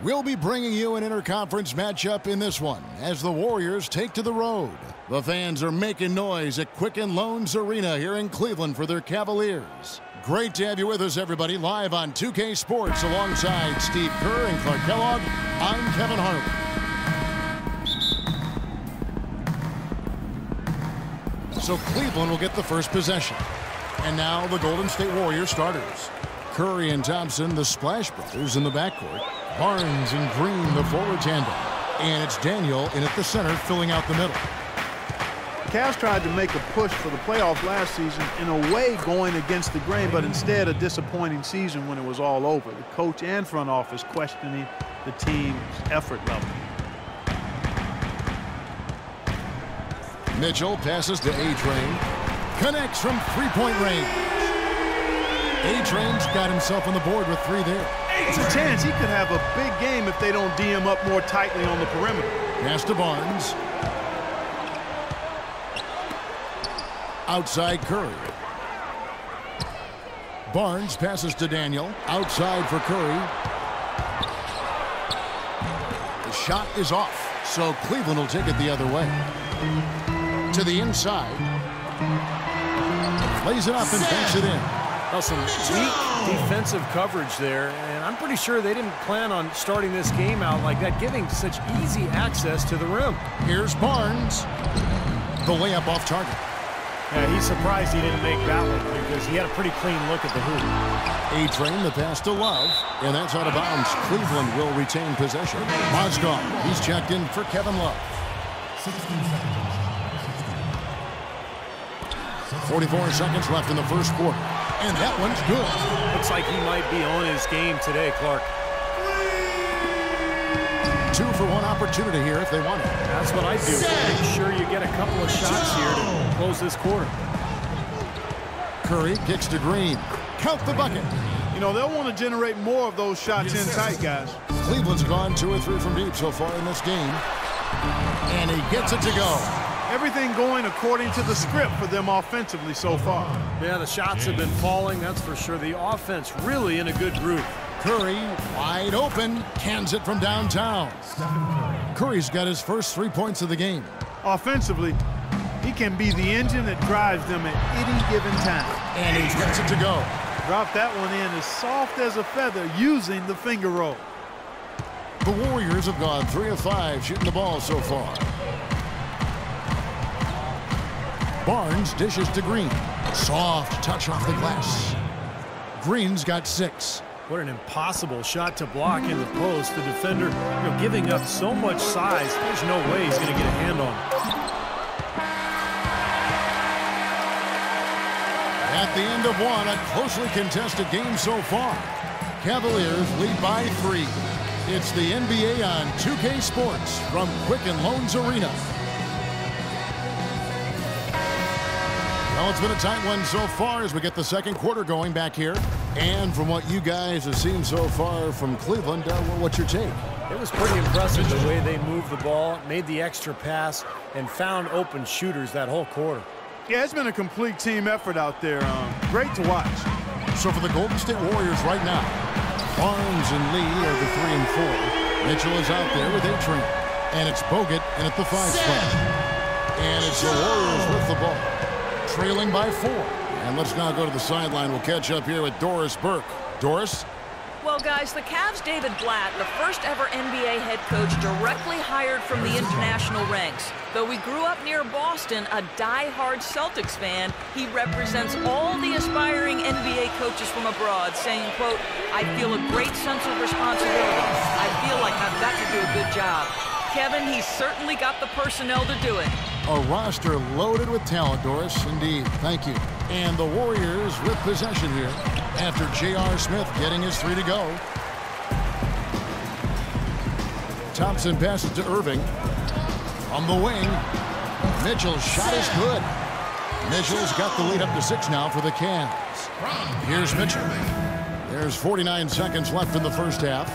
We'll be bringing you an interconference matchup in this one as the Warriors take to the road. The fans are making noise at Quicken Loans Arena here in Cleveland for their Cavaliers. Great to have you with us, everybody, live on 2K Sports alongside Steve Kerr and Clark Kellogg. I'm Kevin Harlan. So Cleveland will get the first possession. And now the Golden State Warriors starters. Curry and Thompson, the Splash Brothers in the backcourt. Barnes and Green, the forward tandem. And it's Daniel in at the center, filling out the middle. Cavs tried to make a push for the playoffs last season, in a way going against the grain, but instead a disappointing season when it was all over. The coach and front office questioning the team's effort level. Mitchell passes to A-Train. Connects from three-point range. A-Train's got himself on the board with 3 there. It's a chance he could have a big game if they don't D him up more tightly on the perimeter. Pass to Barnes. Outside Curry. Barnes passes to Daniel. Outside for Curry. The shot is off, so Cleveland will take it the other way. To the inside. Lays it up and banks it in. Well, some weak defensive coverage there, and I'm pretty sure they didn't plan on starting this game out like that, giving such easy access to the rim. Here's Barnes. The layup off target. Yeah, he's surprised he didn't make that one because he had a pretty clean look at the hoop. A-Train, the pass to Love, and that's out of bounds. Cleveland will retain possession. Mozgov, he's checked in for Kevin Love. 44 seconds left in the first quarter, and that one's good. Looks like he might be on his game today, Clark. 2 for 1 opportunity here if they want it. That's what I do. Make sure you get a couple of shots here to close this quarter. Curry kicks to Green. Count the bucket. You know, they'll want to generate more of those shots in tight, guys. Cleveland's gone 2 or 3 from deep so far in this game. And he gets it to go. Everything going according to the script for them offensively so far. Yeah, the shots have been falling, that's for sure. The offense really in a good groove. Curry, wide open, cans it from downtown. Curry's got his first 3 points of the game. Offensively, he can be the engine that drives them at any given time. And he gets it to go. Drop that one in as soft as a feather using the finger roll. The Warriors have gone 3 of 5 shooting the ball so far. Barnes dishes to Green. Soft touch off the glass. Green's got 6. What an impossible shot to block in the post. The defender, giving up so much size, there's no way he's going to get a hand on it. At the end of one, a closely contested game so far. Cavaliers lead by 3. It's the NBA on 2K Sports from Quicken Loans Arena. Well, it's been a tight one so far as we get the second quarter going back here. And from what you guys have seen so far from Cleveland, what's your take? It was pretty impressive the way they moved the ball, made the extra pass, and found open shooters that whole quarter. Yeah, it's been a complete team effort out there. Great to watch. So for the Golden State Warriors right now, Barnes and Lee are the 3 and 4. Mitchell is out there with A-Train. And it's Bogut in at the 5 spot. And it's the Warriors with the ball, trailing by 4. And let's now go to the sideline. We'll catch up here with Doris Burke. Doris? Well, guys, the Cavs' David Blatt, the first ever NBA head coach directly hired from the international ranks. Though we grew up near Boston, a die-hard Celtics fan, he represents all the aspiring NBA coaches from abroad, saying, quote, "I feel a great sense of responsibility. I feel like I've got to do a good job." Kevin, he's certainly got the personnel to do it. A roster loaded with talent, Doris. Indeed. Thank you. And the Warriors with possession here after J.R. Smith getting his 3 to go. Thompson passes to Irving. On the wing, Mitchell's shot is good. Mitchell's got the lead up to 6 now for the Cavs. Here's Mitchell. There's 49 seconds left in the first half.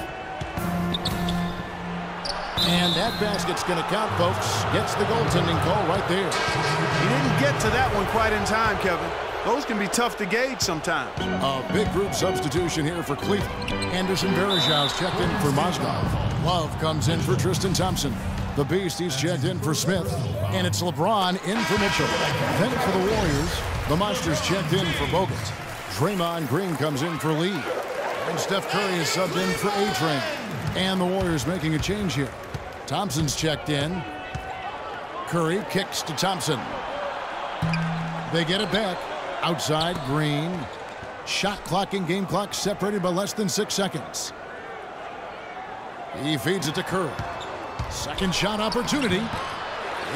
And that basket's going to count, folks. Gets the goaltending call right there. He didn't get to that one quite in time, Kevin. Those can be tough to gauge sometimes. A big group substitution here for Cleveland. Anderson Varejão's checked in for Mozgov. Love comes in for Tristan Thompson. The Beast, he's checked in for Smith. And it's LeBron in for Mitchell. Then for the Warriors, the Monsters checked in for Bogut. Draymond Green comes in for Lee. And Steph Curry is subbed in for A-Train. And the Warriors making a change here. Thompson's checked in. Curry kicks to Thompson. They get it back. Outside, Green. Shot clock and game clock separated by less than 6 seconds. He feeds it to Curry. Second shot opportunity.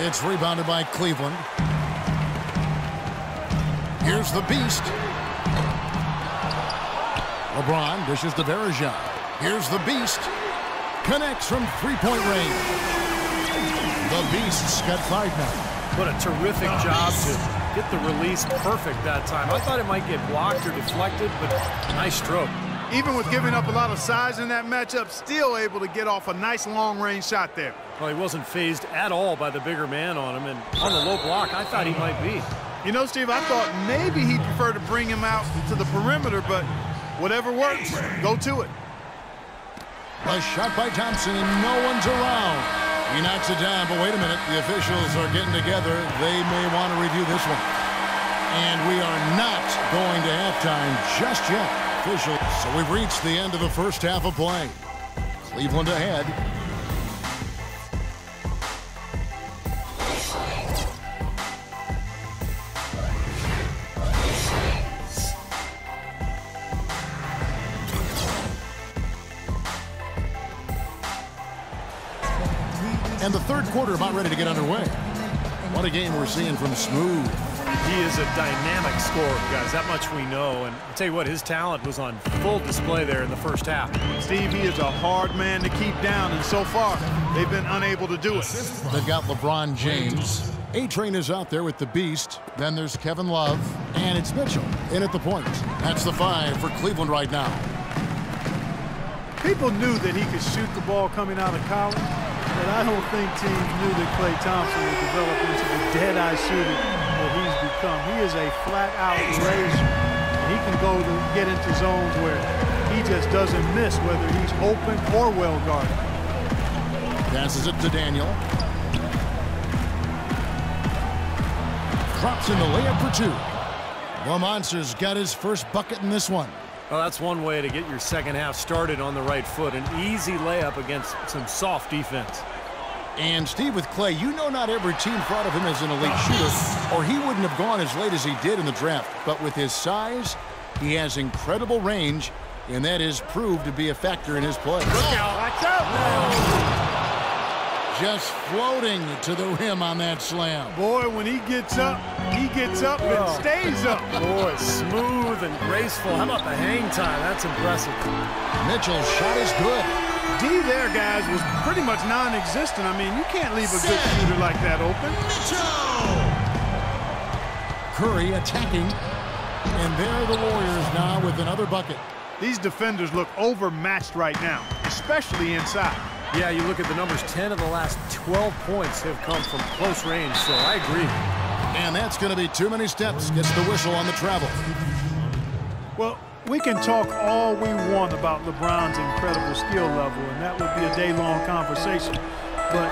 It's rebounded by Cleveland. Here's the Beast. LeBron dishes to Varejão. Here's the Beast. Connects from three-point range. The Beast's got 5 now. What a terrific job to get the release perfect that time. I thought it might get blocked or deflected, but nice stroke. Even with giving up a lot of size in that matchup, still able to get off a nice long-range shot there. Well, he wasn't phased at all by the bigger man on him, and on the low block, I thought he might be. You know, Steve, I thought maybe he'd prefer to bring him out to the perimeter, but whatever works, go to it. A shot by Thompson, and no one's around. He knocks it down, but wait a minute. The officials are getting together. They may want to review this one. And we are not going to halftime just yet. Official. So we've reached the end of the first half of play. Cleveland ahead. And the third quarter about ready to get underway. What a game we're seeing from Smooth. He is a dynamic scorer, guys. That much we know. And I'll tell you what, his talent was on full display there in the first half. Steve, he is a hard man to keep down, and so far, they've been unable to do it. They've got LeBron James. A-Train is out there with the Beast. Then there's Kevin Love. And it's Mitchell in at the point. That's the 5 for Cleveland right now. People knew that he could shoot the ball coming out of college, but I don't think teams knew that Klay Thompson would develop into the dead-eye shooter that he's become. He is a flat-out razor. He can go to get into zones where he just doesn't miss, whether he's open or well-guarded. Passes it to Daniel. Drops in the layup for 2. The Monsters got his first bucket in this one. Well, that's one way to get your second half started on the right foot. An easy layup against some soft defense. And Steve, with Klay, you know not every team thought of him as an elite shooter, or he wouldn't have gone as late as he did in the draft. But with his size, he has incredible range, and that is proved to be a factor in his play. Look out! Watch out! Just floating to the rim on that slam. Boy, when he gets up and stays up. Boy, smooth and graceful. How about the hang time? That's impressive. Mitchell's shot is good. D there, guys, was pretty much non-existent. I mean, you can't leave a good shooter like that open. Curry attacking. And there are the Warriors now with another bucket. These defenders look overmatched right now, especially inside. Yeah, you look at the numbers, 10 of the last 12 points have come from close range, so I agree. And that's going to be too many steps. Gets the whistle on the travel. Well, we can talk all we want about LeBron's incredible skill level, and that would be a day-long conversation. But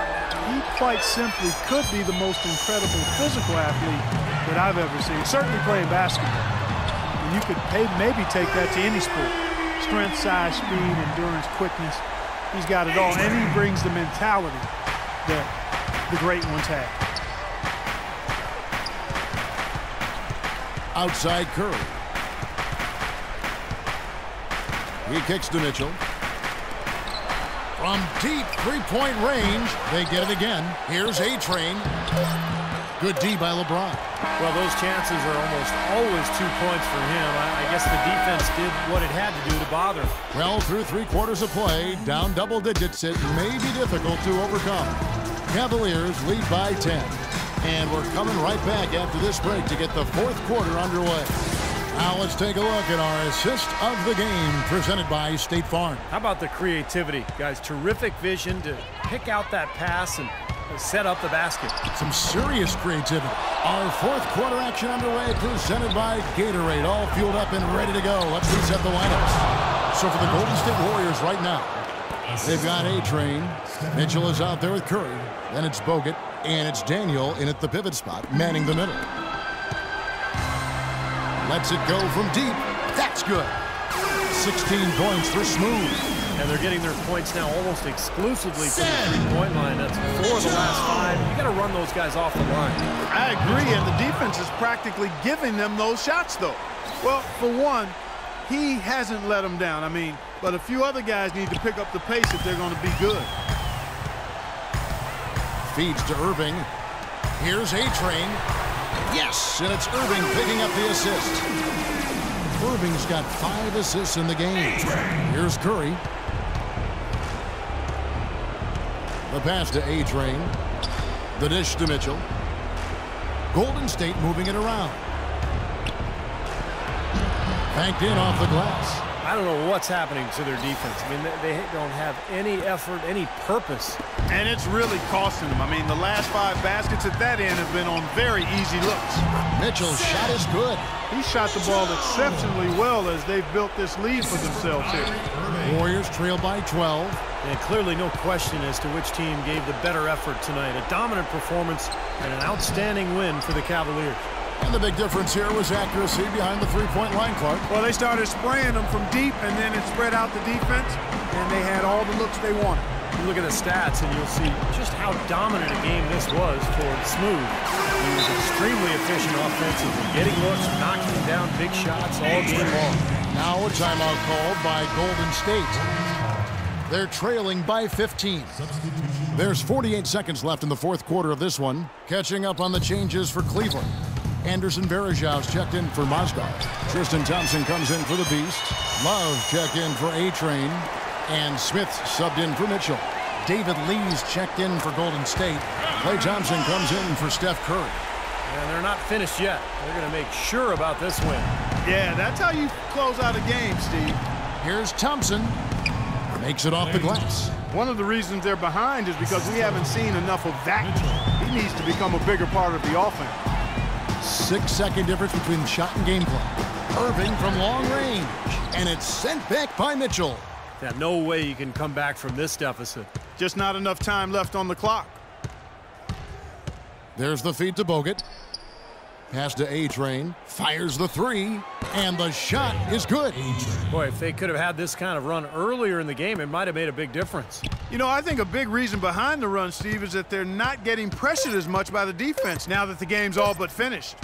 he quite simply could be the most incredible physical athlete that I've ever seen, certainly playing basketball. And you could maybe take that to any sport. Strength, size, speed, endurance, quickness. He's got it all, and he brings the mentality that the great ones had. Outside Curry. He kicks to Mitchell. From deep three-point range, they get it again. Here's A-Train. Good D by LeBron. Well, those chances are almost always 2 points for him. I guess the defense did what it had to do to bother him. Well, through 3 quarters of play, down double digits, it may be difficult to overcome. Cavaliers lead by 10. And we're coming right back after this break to get the 4th quarter underway. Now let's take a look at our assist of the game presented by State Farm. How about the creativity, guys? Terrific vision to pick out that pass and set up the basket. Some serious creativity. Our fourth quarter action underway, presented by Gatorade. All fueled up and ready to go. Let's reset the lineups. So for the Golden State Warriors right now, they've got A-Train. Mitchell is out there with Curry. Then it's Bogut. And it's Daniel in at the pivot spot, manning the middle. Lets it go from deep. That's good. 16 points for Smooth. And they're getting their points now almost exclusively from the three-point line. That's 4 of the last 5. You got to run those guys off the line. I agree, and the defense is practically giving them those shots, though. Well, for one, he hasn't let them down. I mean, but a few other guys need to pick up the pace if they're going to be good. Feeds to Irving. Here's A-Train. Yes, and it's Irving picking up the assist. Irving's got 5 assists in the game. Here's Curry. The pass to A-Train. The dish to Mitchell. Golden State moving it around. Banked in off the glass. I don't know what's happening to their defense. I mean, they don't have any effort, any purpose. And it's really costing them. I mean, the last 5 baskets at that end have been on very easy looks. Mitchell's shot is good. He shot the ball exceptionally well as they've built this lead for themselves here. Warriors trail by 12. And clearly no question as to which team gave the better effort tonight. A dominant performance and an outstanding win for the Cavaliers. And the big difference here was accuracy behind the three-point line, Clark. Well, they started spraying them from deep, and then it spread out the defense, and they had all the looks they wanted. You look at the stats, and you'll see just how dominant a game this was for Smooth. He was extremely efficient offensively, getting looks, knocking down big shots all game long. Now a timeout called by Golden State. They're trailing by 15. There's 48 seconds left in the fourth quarter of this one. Catching up on the changes for Cleveland. Anderson Varejão's checked in for Mozgov. Tristan Thompson comes in for the Beast. Love checked in for A-Train. And Smith subbed in for Mitchell. David Lee's checked in for Golden State. Klay Thompson comes in for Steph Curry. And they're not finished yet. They're going to make sure about this win. Yeah, that's how you close out a game, Steve. Here's Thompson. Makes it off the glass. One of the reasons they're behind is because we haven't seen enough of that. He needs to become a bigger part of the offense. 6-second difference between shot and gameplay. Irving from long range. And it's sent back by Mitchell. Yeah, no way you can come back from this deficit. Just not enough time left on the clock. There's the feed to Bogut. Pass to A-Train. Fires the 3. And the shot is good. Boy, if they could have had this kind of run earlier in the game, it might have made a big difference. You know, I think a big reason behind the run, Steve, is that they're not getting pressured as much by the defense now that the game's all but finished.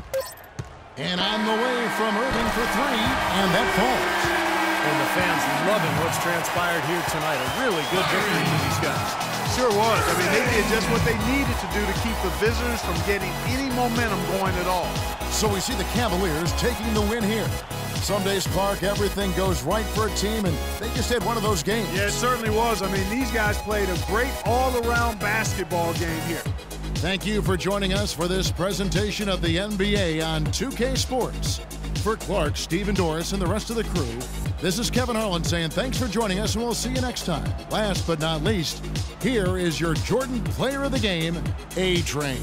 And on the way from Irving for 3. And that falls. And the fans loving what's transpired here tonight. A really good victory for these guys. Sure was. I mean, they did just what they needed to do to keep the visitors from getting any momentum going at all. So we see the Cavaliers taking the win here. Some days, Clark, everything goes right for a team, and they just had one of those games. Yeah, it certainly was. I mean, these guys played a great all-around basketball game here. Thank you for joining us for this presentation of the NBA on 2K Sports. For Clark, Stephen Doris, and the rest of the crew, this is Kevin Harlan saying thanks for joining us, and we'll see you next time. Last but not least, here is your Jordan Player of the Game, A-Train.